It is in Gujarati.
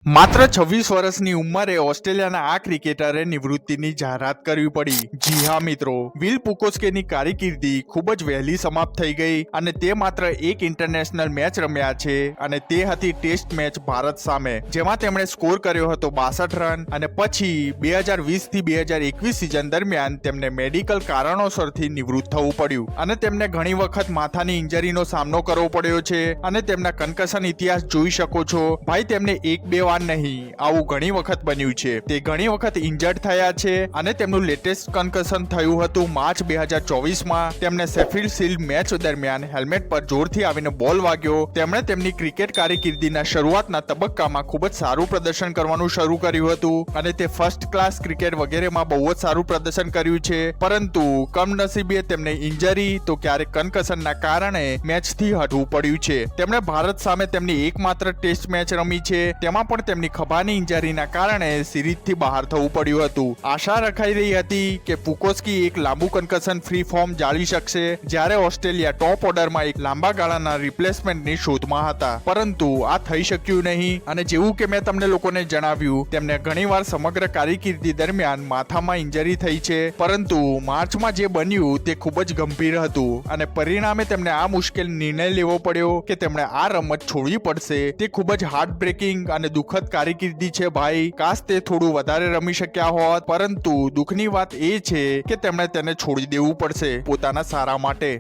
માત્ર 26 વર્ષની ઉંમરે ઓસ્ટ્રેલિયાના આ ક્રિકેટરે નિવૃત્તિની જાહેરાત કરવી પડી। જી હા મિત્રો, વિલ પુકોસ્કેની કારકિર્દી ખૂબ જ વહેલી સમાપ્ત થઈ ગઈ અને તે માત્ર એક ઇન્ટરનેશનલ મેચ રમ્યા છે અને તે હતી ટેસ્ટ મેચ ભારત સામે, જેમાં તેમણે સ્કોર કર્યો હતો 62 રન અને પછી 2020 થી 2021 સિઝન દરમિયાન તેમને મેડિકલ કારણોસરથી નિવૃત્ત થવું પડ્યું અને તેમને ઘણી વખત માથાની ઇન્જરીનો સામનો કરવો પડ્યો છે અને તેમના કન્કશન ઇતિહાસ જોઈ શકો છો ભાઈ, તેમને એક બે નહીં, આવું ઘણી વખત બન્યું છે। તે ઘણી વખત ઇન્જર્ડ થયા છે અને તેમનું લેટેસ્ટ કન્કશન થયું હતું માર્ચ 2024 માં। તેમને શેફિલ્ડ શીલ્ડ મેચ દરમિયાન હેલ્મેટ પર જોરથી આવીને બોલ વાગ્યો। તેમણે તેમની ક્રિકેટ કારકિર્દીના શરૂઆતના તબક્કામાં ખૂબ જ સારું પ્રદર્શન કરવાનું શરૂ કર્યું હતું અને તે ફર્સ્ટ ક્લાસ ક્રિકેટ વગેરેમાં બહુ જ સારું પ્રદર્શન કર્યું છે, પરંતુ કમનસીબે તેમને ઇન્જરી તો ક્યારેક કન્કશનના કારણે મેચથી હટવું પડ્યું છે। તેમણે ભારત સામે તેમની એકમાત્ર ટેસ્ટ મેચ રમી છે, તેમાં પણ તેમની ખભાની ઇન્જરીના કારણે સિરીઝથી બહાર થવું પડ્યું હતું। આશા રખાઈ રહી હતી કે પુકોસ્કી એક લાંબુ કન્કશન ફ્રી ફોર્મ જાળી શકશે, જ્યારે ઓસ્ટ્રેલિયા ટોપ ઓર્ડરમાં એક લાંબા ગાળાના રિપ્લેસમેન્ટની શોધમાં હતા, પરંતુ આ થઈ શક્યું નહીં અને જેવું કે મેં તમને લોકોને જણાવ્યું, તેમને ઘણીવાર સમગ્ર કારકિર્દી દરમિયાન માથામાં ઇન્જરી થઈ છે, પરંતુ માર્ચમાં જે બન્યું તે ખૂબ જ ગંભીર હતું અને પરિણામે તેમને આ મુશ્કેલ નિર્ણય લેવો પડ્યો કે તેમણે આ રમત છોડવી પડશે। તે ખૂબ જ હાર્ટ બ્રેકિંગ અને દુઃખદ કારકિર્દી છે ભાઈ, કાશ તે થોડું વધારે રમી શક્યા હોત, પરંતુ દુઃખની વાત એ છે કે તેમણે તેને છોડી દેવું પડશે પોતાના સારા માટે।